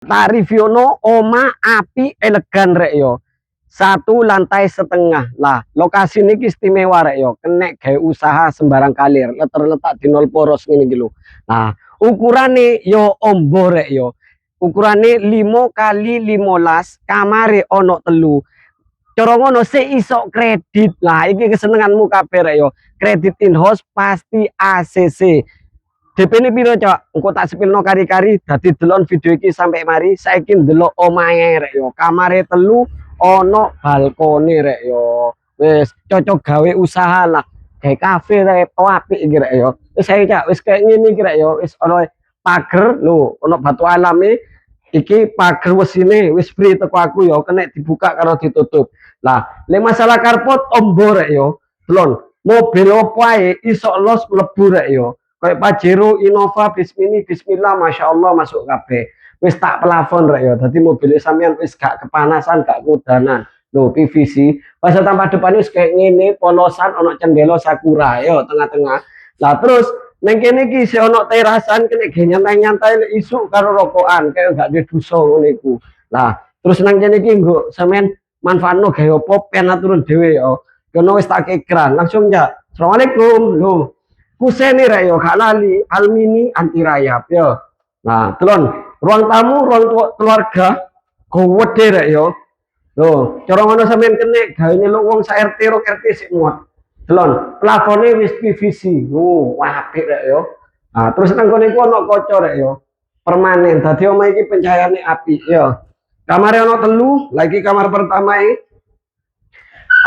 Tak review oma api elegan rek yo. 1,5 lantai lah. Lokasi ini istimewa rek yo. Kena gawe usaha sembarang kalir. Letak di nol poros ini gitu. Nah, ukurannya yo ombo rek yo. Ukurannya 5x15, kamare ono telu. Cara ngono seisok kredit. Lah iki kesenenganmu kabeh rek yo. Kredit in-house pasti ACC. DP ini piro cok? Engko tak sepilno kari-kari dadi delon video iki sampai mari saiki ndelok omahe rek yo. Kamare telu ono balkone rek yo. Wis cocok gawe usaha lah. Kayak kafe rek apik iki rek yo. Wis saiki cak wis kayak ngene iki rek yo. Wis ono pager lho, ono batu alami. Iki pager wesine wis free teko aku yo, kena dibuka karo ditutup. Lah, le masalah karpot ombo rek yo. Delon, mobil opo ae iso los mlebu rek yo. Kayak Pajero, Innova, Bismini, Bismillah, Masya Allah masuk kabeh. Wis tak plafon rek ya. Dadi mobil sampean wis gak kepanasan, gak kudanan. Loh, PVC. Pasal tampak depan wis kayak ngene, polosan ono cendela sakura yo tengah-tengah. Lah terus neng kene iki isih ono terasan kene ge nyantai-nyantai isu karo rokokan, kayak gak di dosa ngene iku. Lah, terus nang kene iki nggo sampean manfaatno gawe opo pen turun dhewe yo. Kono wis tak ekran, langsung ya. Assalamualaikum. Loh. Kuseni rek yo gak lali almini anti rayap yo. Nah, telon ruang tamu, ruang keluarga gede rek yo. Loh, cara ngono sampean kene gawe nyeluk wong sak RT ro RT sik muat. Telon, plafone wis PVC. Apik rek yo. Nah, terus nang kene ku ono kaca rek yo. Permanen. Dadi omah iki pencahayaane apik yo. Kamare ono telu, lagi kamar pertama iki.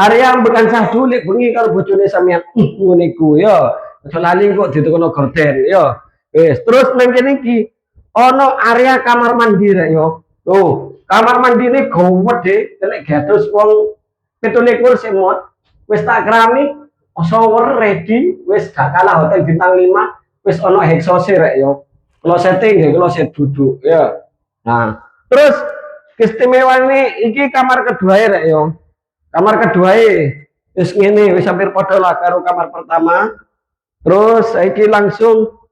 Area bukan sah dulik bengi karo bojone sampean. Ngene ku yo. Aja lali kok ditukono gorden yo. Wis, terus nang kene iki ono area kamar mandi rek yo. Tuh, kamar mandine gede, nek gados wong 17 semut. Wis tak keramik, shower ready, wis gak kalah hotel bintang 5, wis ono heksose rek yo. Klosete nggih kloset duduk ya. Nah, terus keistimewaane iki kamar kedua rek yo. Kamar kedua wis ngene, wis hampir padha lah karo kamar pertama. Terus iki langsung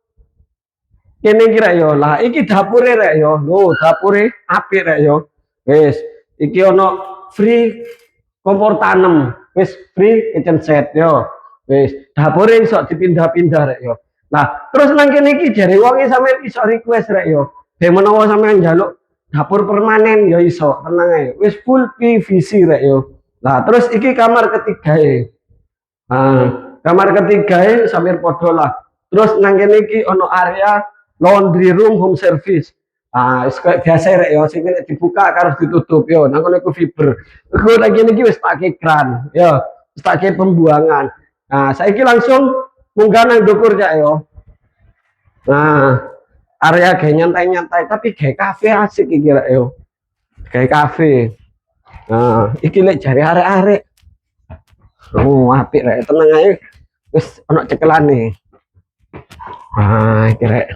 kene kira yo. Lah iki dapure rek yo. Lho, dapure apik rek yo. Wis, iki ono free kompor tanem. Wis free kitchen set yo. Wis, dapure iso dipindah-pindah rek yo. Nah, terus nang kene iki jare wonge sampean iso request rek yo. Ben menawa sampean njaluk dapur permanen yo iso, tenang ae. Wis full PVC rek yo. Nah, terus iki kamar ketiga Nah, kamar ketiga sambil podo lah. Terus nang kene iki ono area laundry room home service. Kayak biasa rek ya, sing dibuka harus ditutup yo. Nang kono iku fiber. Iku nang kene iki wis pakai kran, yo. Wis pakai pembuangan. Nah, saiki langsung munggah nang ndukur cak yo. Nah, area kayak nyantai-nyantai tapi kayak kafe asik iki rek yo. Kayak kafe. Nah, iki lek jare arek-arek. Apik rek, tenang aja. Wis ono cekelane. Iki rek.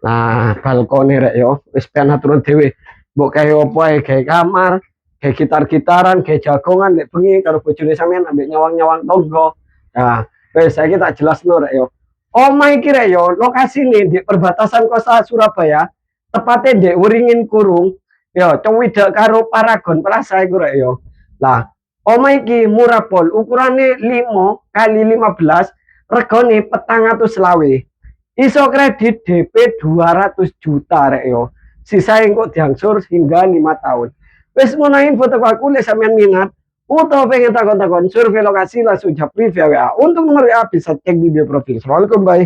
Nah, balkone rek yo, wis pengen turun dhewe. Mbok kae opo ae, gawe kamar, gawe gitar-gitaran, gawe jagongan lek bengi karo bojone sampean ambek nyawang-nyawang tonggo. Nah, wis saiki tak jelasno rek yo. Omah iki rek yo, lokasine di perbatasan Kota Surabaya, tepatnya di Waringin Kurung. Yo, cowidek karo Paragon Plaza iku rek yo. Lah, omah iki murah pol, ukurane 5x15, regane 420. Iso kredit DP 200 juta rek yo. Sisa engko diangsur hingga 5 tahun. Wis ngono info teko aku lek sampean minat utawa pengen takon-takon survei lokasi langsung japri via WA. Untuk nomor WA bisa cek di bio profil. Assalamualaikum, bye.